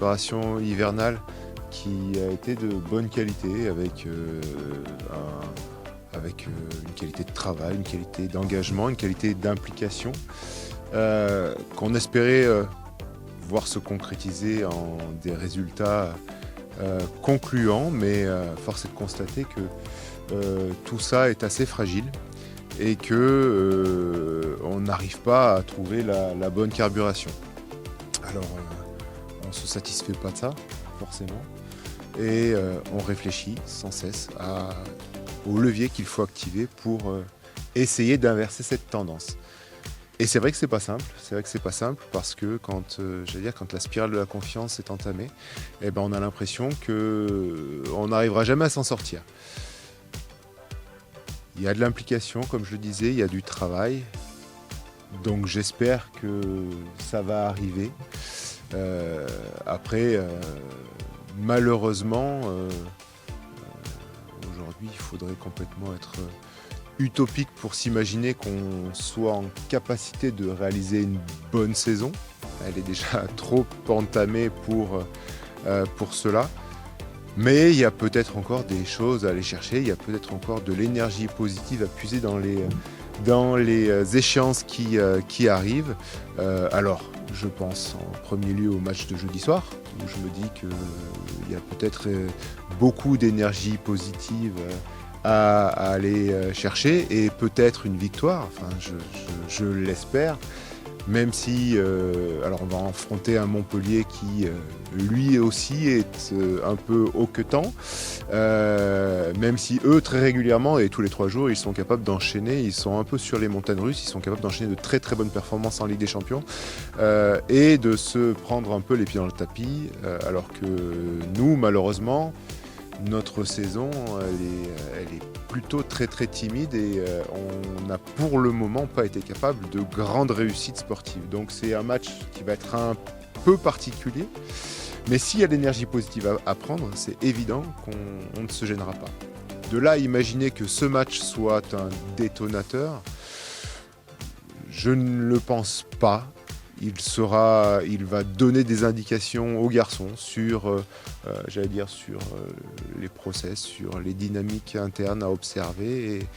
préparation hivernale qui a été de bonne qualité avec une qualité de travail, une qualité d'engagement, une qualité d'implication qu'on espérait voir se concrétiser en des résultats concluants, mais force est de constater que tout ça est assez fragile et que on n'arrive pas à trouver la bonne carburation. Alors on ne se satisfait pas de ça, forcément, et on réfléchit sans cesse au levier qu'il faut activer pour essayer d'inverser cette tendance. Et c'est vrai que c'est pas simple, parce que quand la spirale de la confiance est entamée, eh ben on a l'impression qu'on n'arrivera jamais à s'en sortir. Il y a de l'implication, comme je le disais, il y a du travail, donc j'espère que ça va arriver. Après, malheureusement, aujourd'hui, il faudrait complètement être utopique pour s'imaginer qu'on soit en capacité de réaliser une bonne saison. Elle est déjà trop entamée pour cela. Mais il y a peut-être encore des choses à aller chercher, il y a peut-être encore de l'énergie positive à puiser dans les échéances qui arrivent. Alors, je pense en premier lieu au match de jeudi soir, où je me dis qu'il y a peut-être beaucoup d'énergie positive à aller chercher, et peut-être une victoire, enfin je l'espère, même si alors on va affronter un Montpellier qui lui aussi est un peu hoquetant, même si eux très régulièrement et tous les 3 jours ils sont capables d'enchaîner, ils sont un peu sur les montagnes russes, ils sont capables d'enchaîner de très très bonnes performances en Ligue des Champions et de se prendre un peu les pieds dans le tapis, alors que nous malheureusement notre saison elle est plutôt très très timide et on n'a pour le moment pas été capable de grandes réussites sportives. Donc c'est un match qui va être un peu particulier, mais s'il y a de l'énergie positive à prendre, c'est évident qu'on ne se gênera pas. De là à imaginer que ce match soit un détonateur, je ne le pense pas. Il va donner des indications aux garçons sur les process, sur les dynamiques internes à observer, et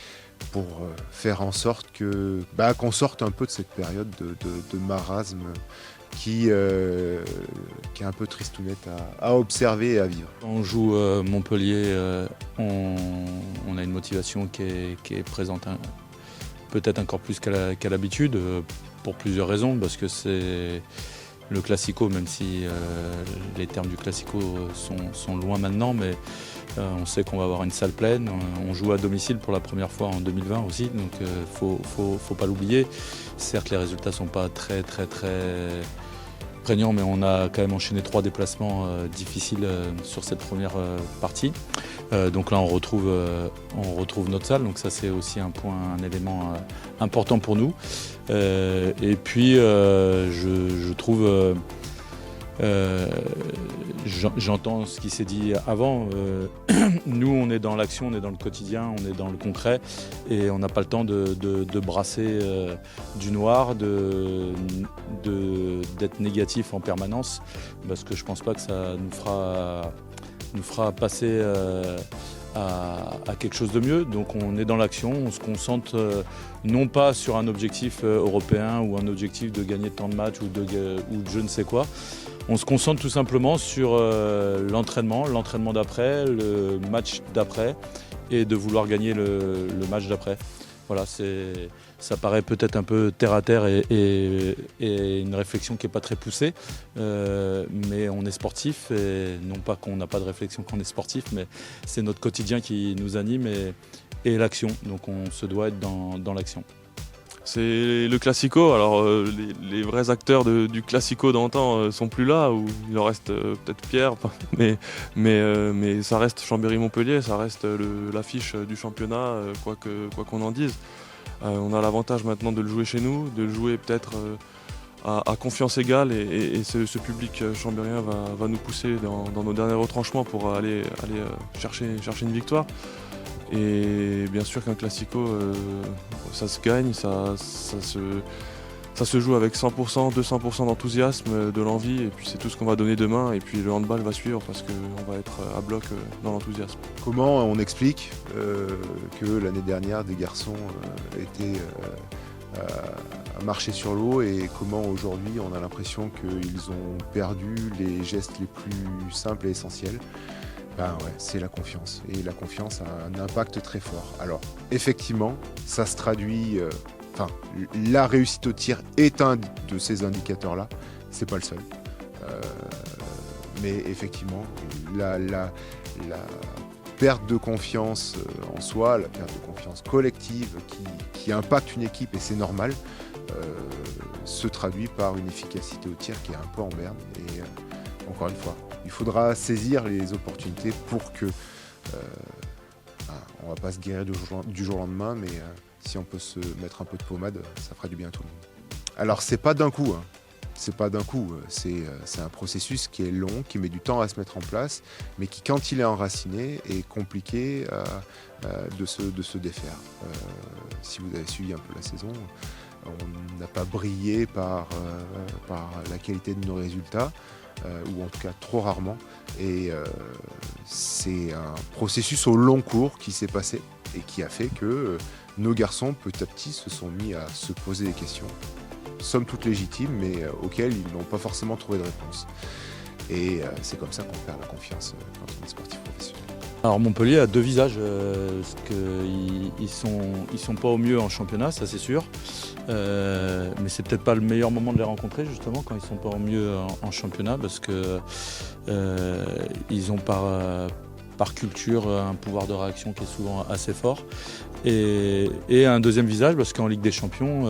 pour faire en sorte qu'on sorte un peu de cette période de marasme qui est un peu tristounette à observer et à vivre. Quand on joue Montpellier, on a une motivation qui est présente peut-être encore plus qu'à l'habitude, pour plusieurs raisons, parce que c'est le classico, même si les termes du classico sont loin maintenant, mais on sait qu'on va avoir une salle pleine. On joue à domicile pour la première fois en 2020 aussi, donc faut pas l'oublier. Certes, les résultats sont pas très prégnants, mais on a quand même enchaîné 3 déplacements difficiles sur cette première partie. Donc là, on retrouve notre salle, donc ça c'est aussi un élément important pour nous. Et puis, je trouve, j'entends ce qui s'est dit avant. Nous, on est dans l'action, on est dans le quotidien, on est dans le concret, et on n'a pas le temps de brasser du noir, d'être négatif en permanence, parce que je pense pas que ça nous fera passer à quelque chose de mieux. Donc on est dans l'action, on se concentre non pas sur un objectif européen ou un objectif de gagner tant de matchs ou de je ne sais quoi. On se concentre tout simplement sur l'entraînement d'après, le match d'après, et de vouloir gagner le match d'après. Voilà, ça paraît peut-être un peu terre à terre et une réflexion qui n'est pas très poussée, mais on est sportif, et non pas qu'on n'a pas de réflexion quand on est sportif, mais c'est notre quotidien qui nous anime et l'action, donc on se doit être dans l'action. C'est le classico, alors les vrais acteurs du classico d'antan sont plus là, ou il en reste peut-être Pierre, mais ça reste Chambéry-Montpellier, ça reste l'affiche du championnat, quoi qu'on en dise. On a l'avantage maintenant de le jouer chez nous, de le jouer peut-être à confiance égale, et ce public chambérien va nous pousser dans nos derniers retranchements pour aller chercher une victoire. Et bien sûr qu'un classico, ça se gagne, ça ça se joue avec 100%, 200% d'enthousiasme, de l'envie, et puis c'est tout ce qu'on va donner demain, et puis le handball va suivre parce qu'on va être à bloc dans l'enthousiasme. Comment on explique que l'année dernière des garçons étaient à marcher sur l'eau, et comment aujourd'hui on a l'impression qu'ils ont perdu les gestes les plus simples et essentiels? Ben ouais, c'est la confiance, et la confiance a un impact très fort. Alors effectivement, ça se traduit, la réussite au tir est un de ces indicateurs-là, c'est pas le seul. Mais effectivement, la perte de confiance en soi, la perte de confiance collective qui impacte une équipe, et c'est normal, se traduit par une efficacité au tir qui est un peu en berne. Et encore une fois, il faudra saisir les opportunités pour que... on va pas se guérir du jour au lendemain, mais si on peut se mettre un peu de pommade, ça fera du bien à tout le monde. Alors c'est pas d'un coup, c'est un processus qui est long, qui met du temps à se mettre en place, mais qui, quand il est enraciné, est compliqué de se défaire. Si vous avez suivi un peu la saison, on n'a pas brillé par la qualité de nos résultats, ou en tout cas trop rarement, et c'est un processus au long cours qui s'est passé et qui a fait que nos garçons petit à petit se sont mis à se poser des questions, somme toute légitimes, mais auxquelles ils n'ont pas forcément trouvé de réponse. Et c'est comme ça qu'on perd la confiance quand on est sportif professionnel. Alors Montpellier a deux visages, parce qu'ils sont pas au mieux en championnat, ça c'est sûr. Mais c'est peut-être pas le meilleur moment de les rencontrer justement quand ils sont pas au mieux en championnat, parce que ils ont par culture un pouvoir de réaction qui est souvent assez fort. Et un deuxième visage parce qu'en Ligue des Champions,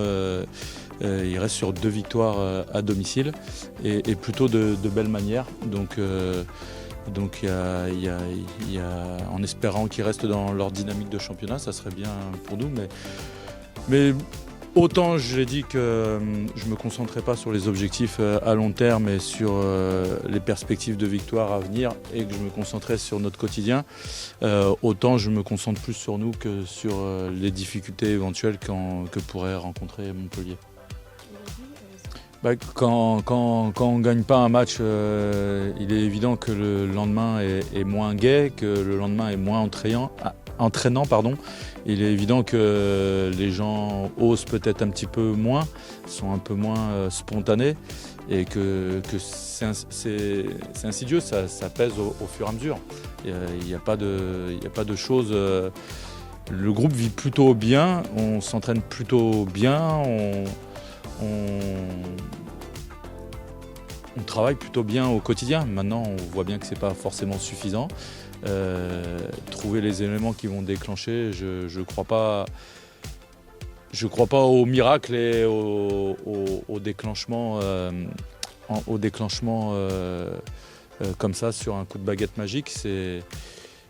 il reste sur 2 victoires à domicile et plutôt de belle manière. Donc il y a, en espérant qu'ils restent dans leur dynamique de championnat, ça serait bien pour nous. Mais autant j'ai dit que je ne me concentrais pas sur les objectifs à long terme et sur les perspectives de victoire à venir, et que je me concentrais sur notre quotidien, autant je me concentre plus sur nous que sur les difficultés éventuelles que pourrait rencontrer Montpellier. Quand on ne gagne pas un match, il est évident que le lendemain est moins gai, que le lendemain est moins entraînant. Il est évident que les gens osent peut-être un petit peu moins, sont un peu moins spontanés, et que c'est insidieux, ça pèse au fur et à mesure. Il n'y a pas de choses... le groupe vit plutôt bien, on s'entraîne plutôt bien, on travaille plutôt bien au quotidien. Maintenant, on voit bien que ce n'est pas forcément suffisant. Trouver les éléments qui vont déclencher, je crois pas au miracle et au déclenchement, comme ça sur un coup de baguette magique.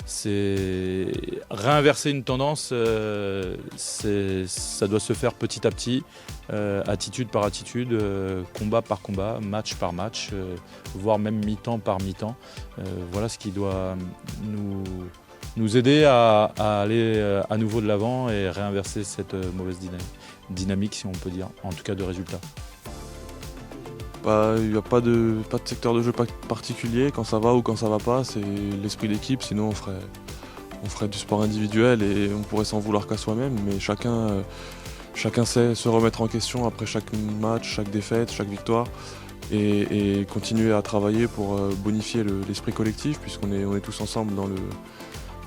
C'est réinverser une tendance, ça doit se faire petit à petit, attitude par attitude, combat par combat, match par match, voire même mi-temps par mi-temps. Voilà ce qui doit nous aider à aller à nouveau de l'avant et réinverser cette mauvaise dynamique, si on peut dire, en tout cas de résultats. Il n'y a pas de secteur de jeu particulier. Quand ça va ou quand ça va pas, c'est l'esprit d'équipe. Sinon, on ferait du sport individuel et on pourrait s'en vouloir qu'à soi-même. Mais chacun sait se remettre en question après chaque match, chaque défaite, chaque victoire, et continuer à travailler pour bonifier l'esprit collectif, puisqu'on est tous ensemble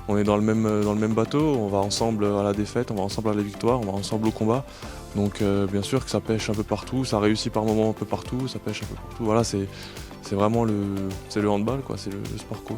on est dans le même bateau. On va ensemble à la défaite, on va ensemble à la victoire, on va ensemble au combat. Donc bien sûr que ça pêche un peu partout, ça réussit par moments un peu partout, ça pêche un peu partout. Voilà, c'est vraiment le handball, quoi, c'est le sport co.